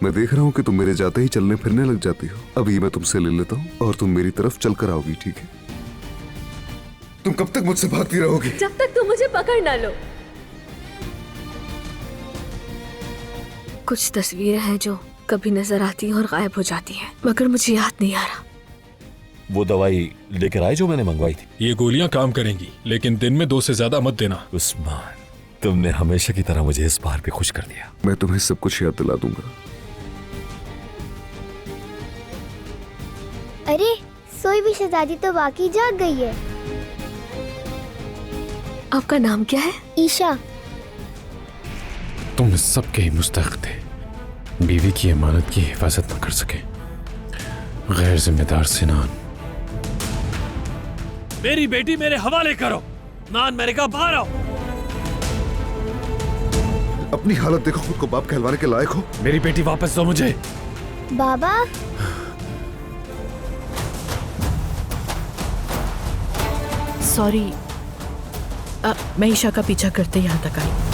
मैं देख रहा हूँ कि तुम मेरे जाते ही चलने फिरने लग जाती हो। अभी मैं तुमसे ले लेता हूँ और तुम मेरी तरफ चल कर आओगी, ठीक है? तुम कब तक मुझसे भागती रहोगी? जब तक तुम मुझे पकड़ ना लो। कुछ तस्वीरें हैं जो कभी नजर आती हैं और गायब हो जाती हैं, मगर मुझे याद नहीं आ रहा। वो दवाई लेकर आए जो मैंने मंगवाई थी? ये गोलियां काम करेंगी, लेकिन दिन में 2 से ज्यादा मत देना। उस्मान, तुमने हमेशा की तरह मुझे इस बार भी खुश कर दिया। मैं तुम्हें सब कुछ याद दिला दूंगा। अरे सोई हुई शहजादी तो वाकई जाग गई है। आपका नाम क्या है? ईशा। तुम सब के ही मुस्तहक थे। बीवी की अमानत की हिफाजत न कर सके, गैर जिम्मेदार सिनान। मेरी बेटी मेरे हवाले करो। नान, मैंने कहा बाहर आओ। अपनी हालत देखो, खुद को बाप कहलवाने के लायक हो। मेरी बेटी वापस दो मुझे। बाबा सॉरी, मैं ईशा का पीछा करते यहाँ तक आई।